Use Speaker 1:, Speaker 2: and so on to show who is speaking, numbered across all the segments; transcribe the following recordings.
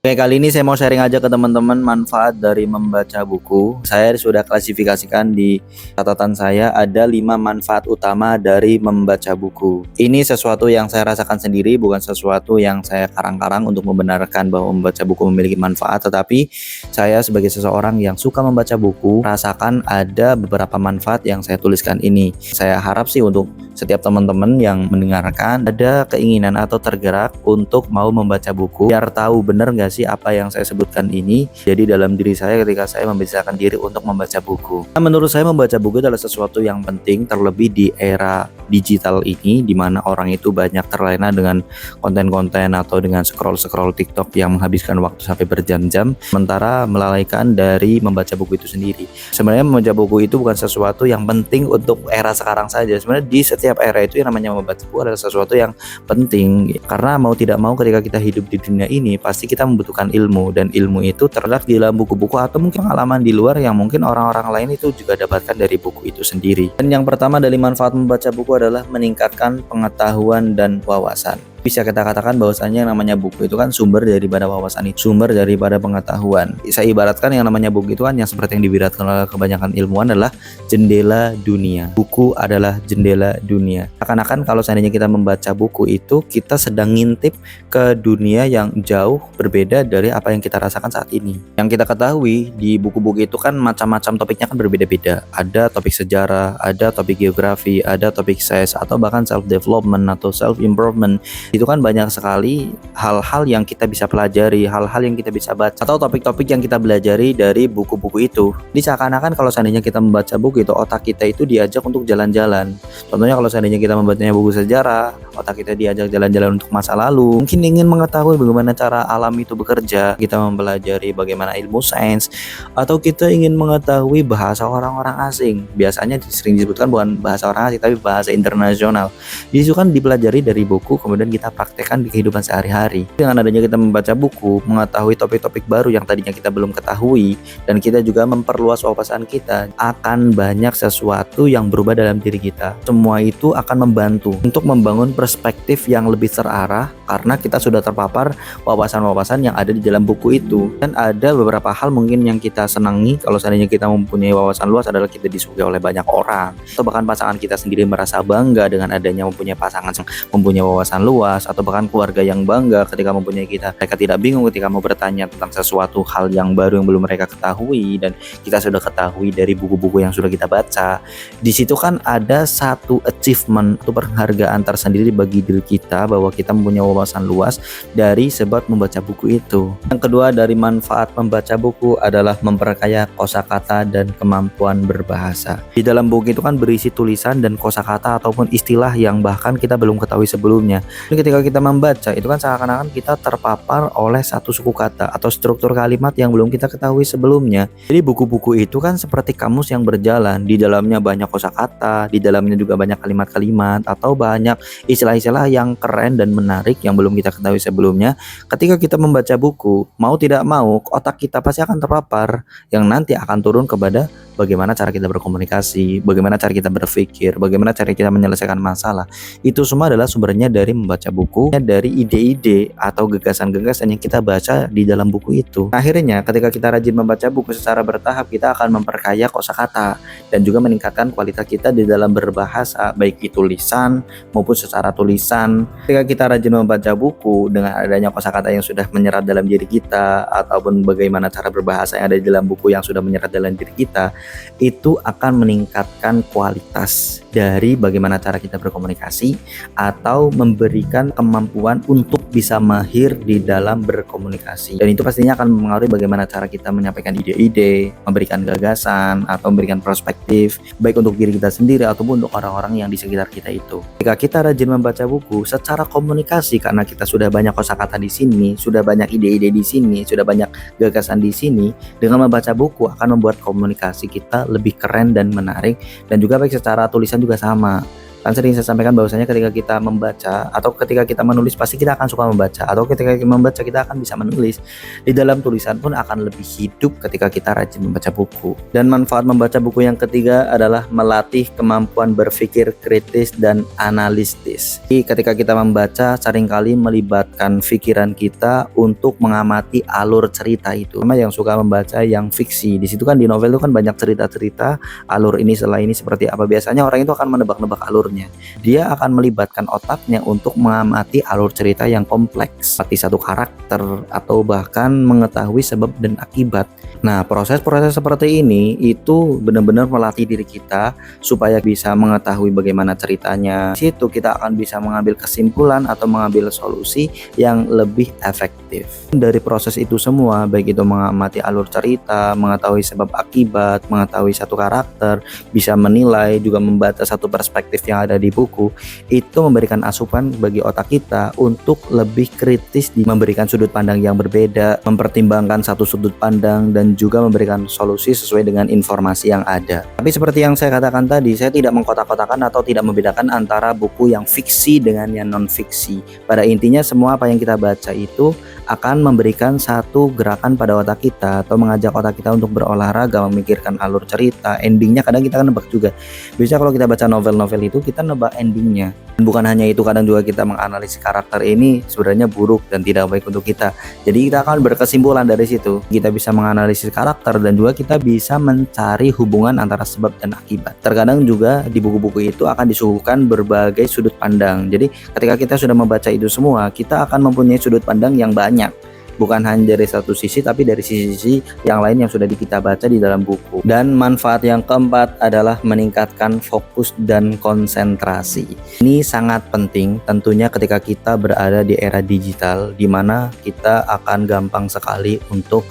Speaker 1: Oke, kali ini saya mau sharing aja ke teman-teman manfaat dari membaca buku. Saya sudah klasifikasikan di catatan saya ada 5 manfaat utama dari membaca buku. Ini sesuatu yang saya rasakan sendiri, bukan sesuatu yang saya karang-karang untuk membenarkan bahwa membaca buku memiliki manfaat, tetapi saya sebagai seseorang yang suka membaca buku, rasakan ada beberapa manfaat yang saya tuliskan ini. Saya harap sih untuk setiap teman-teman yang mendengarkan ada keinginan atau tergerak untuk mau membaca buku, biar tahu bener gak sih apa yang saya sebutkan ini jadi dalam diri saya ketika saya membiasakan diri untuk membaca buku. Nah, menurut saya membaca buku adalah sesuatu yang penting, terlebih di era digital ini di mana orang itu banyak terlena dengan konten-konten atau dengan scroll-scroll TikTok yang menghabiskan waktu sampai berjam-jam, sementara melalaikan dari membaca buku itu sendiri. Sebenarnya membaca buku itu bukan sesuatu yang penting untuk era sekarang saja. Sebenarnya di setiap era itu yang namanya membaca buku adalah sesuatu yang penting, karena mau tidak mau ketika kita hidup di dunia ini pasti kita membutuhkan ilmu, dan ilmu itu terletak di dalam buku-buku atau mungkin pengalaman di luar yang mungkin orang-orang lain itu juga dapatkan dari buku itu sendiri. Dan yang pertama dari manfaat membaca buku adalah meningkatkan pengetahuan dan wawasan. Bisa kita katakan bahwasanya yang namanya buku itu kan sumber daripada wawasan, itu sumber daripada pengetahuan. Saya ibaratkan yang namanya buku itu kan yang seperti yang diibaratkan oleh kebanyakan ilmuwan adalah jendela dunia. Buku adalah jendela dunia. Akan-akan kalau seandainya kita membaca buku itu, kita sedang ngintip ke dunia yang jauh berbeda dari apa yang kita rasakan saat ini. Yang kita ketahui di buku-buku itu kan macam-macam topiknya kan berbeda-beda. Ada topik sejarah, ada topik geografi, ada topik sains, atau bahkan self-development atau self-improvement. Itu kan banyak sekali hal-hal yang kita bisa pelajari, hal-hal yang kita bisa baca, atau topik-topik yang kita belajari dari buku-buku itu. Jadi seakan-akan kalau seandainya kita membaca buku itu, otak kita itu diajak untuk jalan-jalan. Contohnya kalau seandainya kita membacanya buku sejarah, otak kita diajak jalan-jalan untuk masa lalu. Mungkin ingin mengetahui bagaimana cara alam itu bekerja, kita mempelajari bagaimana ilmu sains, atau kita ingin mengetahui bahasa orang-orang asing. Biasanya sering disebutkan bukan bahasa orang asing, tapi bahasa internasional. Itu kan dipelajari dari buku, kemudian kita praktekkan di kehidupan sehari-hari. Dengan adanya kita membaca buku, mengetahui topik-topik baru yang tadinya kita belum ketahui, dan kita juga memperluas wawasan kita, akan banyak sesuatu yang berubah dalam diri kita. Semua itu akan membantu untuk membangun perspektif yang lebih terarah, karena kita sudah terpapar wawasan-wawasan yang ada di dalam buku itu. Dan ada beberapa hal mungkin yang kita senangi kalau seandainya kita mempunyai wawasan luas adalah kita disukai oleh banyak orang, atau bahkan pasangan kita sendiri merasa bangga dengan adanya mempunyai pasangan yang mempunyai wawasan luas, atau bahkan keluarga yang bangga ketika mempunyai kita. Mereka tidak bingung ketika mau bertanya tentang sesuatu hal yang baru yang belum mereka ketahui, dan kita sudah ketahui dari buku-buku yang sudah kita baca. Di situ kan ada satu achievement atau penghargaan tersendiri bagi diri kita bahwa kita mempunyai wawasan luas dari sebab membaca buku itu. Yang kedua dari manfaat membaca buku adalah memperkaya kosakata dan kemampuan berbahasa. Di dalam buku itu kan berisi tulisan dan kosakata ataupun istilah yang bahkan kita belum ketahui sebelumnya. Ketika kita membaca itu kan seakan-akan kita terpapar oleh satu suku kata atau struktur kalimat yang belum kita ketahui sebelumnya. Jadi buku-buku itu kan seperti kamus yang berjalan, di dalamnya banyak kosakata, di dalamnya juga banyak kalimat-kalimat atau banyak istilah-istilah yang keren dan menarik yang belum kita ketahui sebelumnya. Ketika kita membaca buku, mau tidak mau otak kita pasti akan terpapar, yang nanti akan turun kepada bagaimana cara kita berkomunikasi, bagaimana cara kita berpikir, bagaimana cara kita menyelesaikan masalah. Itu semua adalah sumbernya dari membaca buku, dari ide-ide atau gagasan-gagasan yang kita baca di dalam buku itu. Akhirnya ketika kita rajin membaca buku secara bertahap, kita akan memperkaya kosakata dan juga meningkatkan kualitas kita di dalam berbahasa, baik itu lisan maupun secara tulisan. Ketika kita rajin membaca buku dengan adanya kosakata yang sudah menyerap dalam diri kita, ataupun bagaimana cara berbahasa yang ada di dalam buku yang sudah menyerap dalam diri kita, itu akan meningkatkan kualitas dari bagaimana cara kita berkomunikasi atau memberikan kemampuan untuk bisa mahir di dalam berkomunikasi. Dan itu pastinya akan mempengaruhi bagaimana cara kita menyampaikan ide-ide, memberikan gagasan atau memberikan perspektif baik untuk diri kita sendiri ataupun untuk orang-orang yang di sekitar kita itu. Jika kita rajin membaca buku secara komunikasi, karena kita sudah banyak kosakata di sini, sudah banyak ide-ide di sini, sudah banyak gagasan di sini, dengan membaca buku akan membuat komunikasi kita lebih keren dan menarik, dan juga baik secara tulisan juga sama. Kan sering saya sampaikan bahwasanya ketika kita membaca atau ketika kita menulis pasti kita akan suka membaca, atau ketika kita membaca kita akan bisa menulis. Di dalam tulisan pun akan lebih hidup ketika kita rajin membaca buku. Dan manfaat membaca buku yang ketiga adalah melatih kemampuan berpikir kritis dan analitis. Jadi ketika kita membaca seringkali melibatkan pikiran kita untuk mengamati alur cerita itu. Sama yang suka membaca yang fiksi, di situ kan di novel itu kan banyak cerita-cerita, alur ini setelah ini seperti apa. Biasanya orang itu akan menebak-nebak alurnya. Dia akan melibatkan otaknya untuk mengamati alur cerita yang kompleks, seperti satu karakter atau bahkan mengetahui sebab dan akibat. Nah, proses-proses seperti ini itu benar-benar melatih diri kita supaya bisa mengetahui bagaimana ceritanya. Di situ kita akan bisa mengambil kesimpulan atau mengambil solusi yang lebih efektif. Dari proses itu semua, baik itu mengamati alur cerita, mengetahui sebab akibat, mengetahui satu karakter, bisa menilai, juga membaca satu perspektif yang ada di buku, itu memberikan asupan bagi otak kita untuk lebih kritis di memberikan sudut pandang yang berbeda, mempertimbangkan satu sudut pandang, dan juga memberikan solusi sesuai dengan informasi yang ada. Tapi seperti yang saya katakan tadi, saya tidak mengkotak-kotakan atau tidak membedakan antara buku yang fiksi dengan yang non-fiksi. Pada intinya semua apa yang kita baca itu akan memberikan satu gerakan pada otak kita atau mengajak otak kita untuk berolahraga, memikirkan alur cerita, endingnya kadang kita kan nebak juga. Biasanya kalau kita baca novel-novel itu kita nebak endingnya. Dan bukan hanya itu, kadang juga kita menganalisis karakter ini sebenarnya buruk dan tidak baik untuk kita. Jadi kita akan berkesimpulan dari situ. Kita bisa menganalisis karakter dan juga kita bisa mencari hubungan antara sebab dan akibat. Terkadang juga di buku-buku itu akan disuguhkan berbagai sudut pandang. Jadi ketika kita sudah membaca itu semua, kita akan mempunyai sudut pandang yang banyak. Bukan hanya dari satu sisi, tapi dari sisi-sisi yang lain yang sudah kita baca di dalam buku. Dan manfaat yang keempat adalah meningkatkan fokus dan konsentrasi. Ini sangat penting tentunya ketika kita berada di era digital, di mana kita akan gampang sekali untuk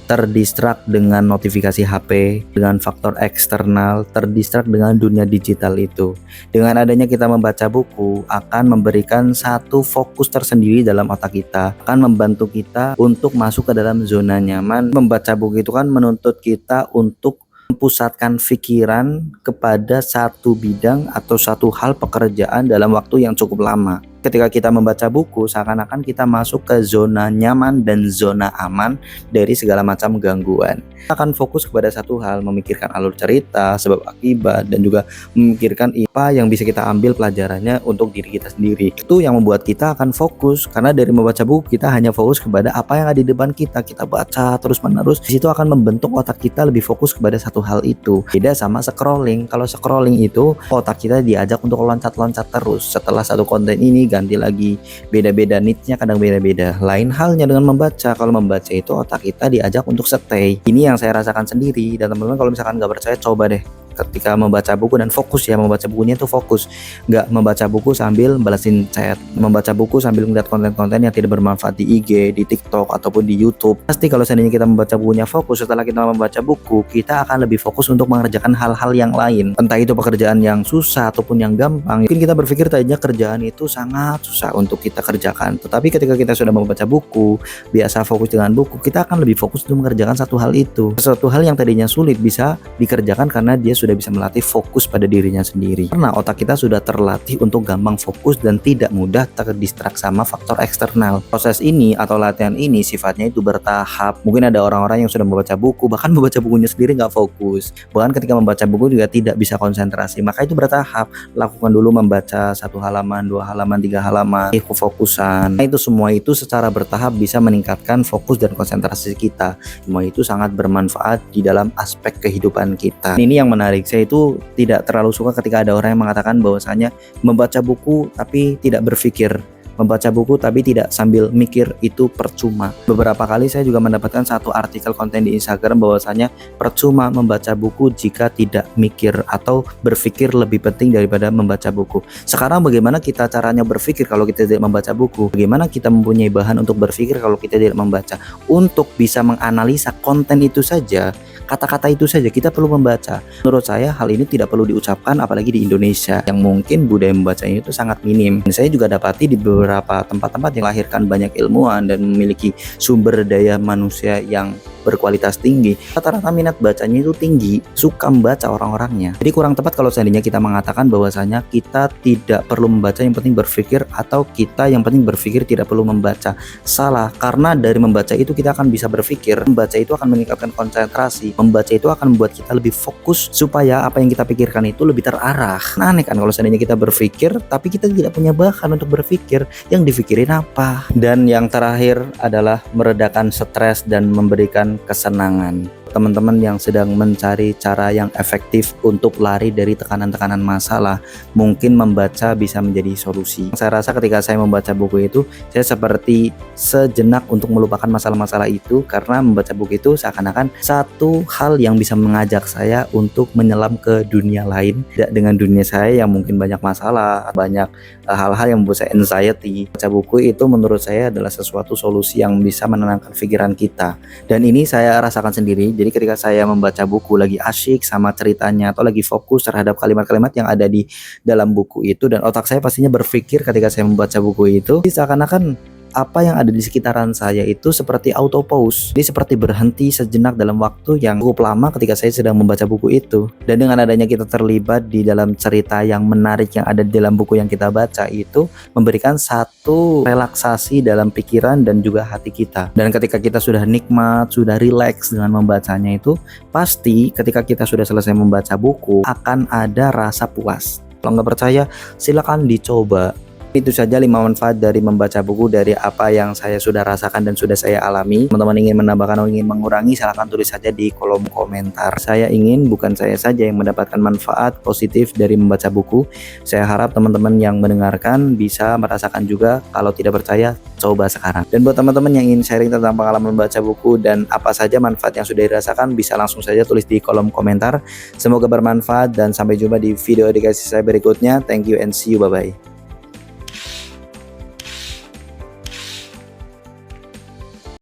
Speaker 1: terdistrak dengan notifikasi HP, dengan faktor eksternal, terdistrak dengan dunia digital itu. Dengan adanya kita membaca buku akan memberikan satu fokus tersendiri dalam otak kita, akan membantu kita untuk masuk ke dalam zona nyaman. Membaca buku itu kan menuntut kita untuk mempusatkan pikiran kepada satu bidang atau satu hal pekerjaan dalam waktu yang cukup lama. Ketika kita membaca buku, seakan-akan kita masuk ke zona nyaman dan zona aman dari segala macam gangguan. Kita akan fokus kepada satu hal, memikirkan alur cerita, sebab akibat, dan juga memikirkan apa yang bisa kita ambil pelajarannya untuk diri kita sendiri. Itu yang membuat kita akan fokus, karena dari membaca buku kita hanya fokus kepada apa yang ada di depan kita. Kita baca terus-menerus, di situ akan membentuk otak kita lebih fokus kepada satu hal itu. Beda sama scrolling. Kalau scrolling itu otak kita diajak untuk loncat-loncat terus. Setelah satu konten ini ganti lagi, beda-beda needs-nya, kadang beda-beda. Lain halnya dengan membaca. Kalau membaca itu otak kita diajak untuk stay. Ini yang saya rasakan sendiri. Dan teman-teman kalau misalkan nggak percaya, coba deh ketika membaca buku dan fokus ya, membaca bukunya itu fokus, nggak membaca buku sambil balasin chat, membaca buku sambil melihat konten-konten yang tidak bermanfaat di IG, di TikTok ataupun di YouTube. Pasti kalau seandainya kita membaca bukunya fokus, setelah kita membaca buku kita akan lebih fokus untuk mengerjakan hal-hal yang lain, entah itu pekerjaan yang susah ataupun yang gampang. Mungkin kita berpikir tadinya kerjaan itu sangat susah untuk kita kerjakan, tetapi ketika kita sudah membaca buku, biasa fokus dengan buku, kita akan lebih fokus untuk mengerjakan satu hal itu. Sesuatu hal yang tadinya sulit bisa dikerjakan karena dia sudah bisa melatih fokus pada dirinya sendiri. Karena otak kita sudah terlatih untuk gampang fokus dan tidak mudah terdistrak sama faktor eksternal. Proses ini atau latihan ini sifatnya itu bertahap. Mungkin ada orang-orang yang sudah membaca buku, bahkan membaca bukunya sendiri nggak fokus. Bahkan ketika membaca buku juga tidak bisa konsentrasi. Maka itu bertahap. Lakukan dulu membaca 1 halaman, 2 halaman, 3 halaman, kefokusan. Nah, itu semua itu secara bertahap bisa meningkatkan fokus dan konsentrasi kita. Semua itu sangat bermanfaat di dalam aspek kehidupan kita. Ini yang menarik. Saya itu tidak terlalu suka ketika ada orang yang mengatakan bahwasanya membaca buku tapi tidak berpikir, membaca buku tapi tidak sambil mikir itu percuma. Beberapa kali saya juga mendapatkan satu artikel konten di Instagram bahwasanya percuma membaca buku jika tidak mikir atau berpikir lebih penting daripada membaca buku. Sekarang bagaimana kita caranya berpikir kalau kita tidak membaca buku? Bagaimana kita mempunyai bahan untuk berpikir kalau kita tidak membaca? Untuk bisa menganalisa konten itu saja, kata-kata itu saja kita perlu membaca. Menurut saya hal ini tidak perlu diucapkan, apalagi di Indonesia yang mungkin budaya membacanya itu sangat minim. Dan saya juga dapati di beberapa beberapa tempat-tempat yang melahirkan banyak ilmuwan dan memiliki sumber daya manusia yang berkualitas tinggi, rata-rata minat bacanya itu tinggi, suka membaca orang-orangnya. Jadi kurang tepat kalau seandainya kita mengatakan bahwasanya kita tidak perlu membaca, yang penting berpikir, atau kita yang penting berpikir tidak perlu membaca. Salah, karena dari membaca itu kita akan bisa berpikir, membaca itu akan meningkatkan konsentrasi, membaca itu akan membuat kita lebih fokus supaya apa yang kita pikirkan itu lebih terarah. Nah, aneh kan kalau seandainya kita berpikir tapi kita tidak punya bahan untuk berpikir, yang dipikirin apa? Dan yang terakhir adalah meredakan stres dan memberikan kesenangan. Teman-teman yang sedang mencari cara yang efektif untuk lari dari tekanan-tekanan masalah, mungkin membaca bisa menjadi solusi. Saya rasa ketika saya membaca buku itu, saya seperti sejenak untuk melupakan masalah-masalah itu, karena membaca buku itu seakan-akan satu hal yang bisa mengajak saya untuk menyelam ke dunia lain, tidak dengan dunia saya yang mungkin banyak masalah, banyak hal-hal yang membuat saya anxiety. Baca buku itu menurut saya adalah sesuatu solusi yang bisa menenangkan pikiran kita, dan ini saya rasakan sendiri. Jadi ketika saya membaca buku, lagi asyik sama ceritanya atau lagi fokus terhadap kalimat-kalimat yang ada di dalam buku itu, dan otak saya pastinya berpikir ketika saya membaca buku itu, seakan-akan apa yang ada di sekitaran saya itu seperti auto pause. Jadi seperti berhenti sejenak dalam waktu yang cukup lama ketika saya sedang membaca buku itu. Dan dengan adanya kita terlibat di dalam cerita yang menarik yang ada di dalam buku yang kita baca itu, memberikan satu relaksasi dalam pikiran dan juga hati kita. Dan ketika kita sudah nikmat, sudah rileks dengan membacanya itu, pasti ketika kita sudah selesai membaca buku akan ada rasa puas. Kalau nggak percaya, silakan dicoba. Itu saja 5 manfaat dari membaca buku dari apa yang saya sudah rasakan dan sudah saya alami. Teman-teman ingin menambahkan atau ingin mengurangi, silahkan tulis saja di kolom komentar. Saya ingin bukan saya saja yang mendapatkan manfaat positif dari membaca buku. Saya harap teman-teman yang mendengarkan bisa merasakan juga. Kalau tidak percaya, coba sekarang. Dan buat teman-teman yang ingin sharing tentang pengalaman membaca buku dan apa saja manfaat yang sudah dirasakan, bisa langsung saja tulis di kolom komentar. Semoga bermanfaat dan sampai jumpa di video edukasi saya berikutnya. Thank you and see you, bye-bye.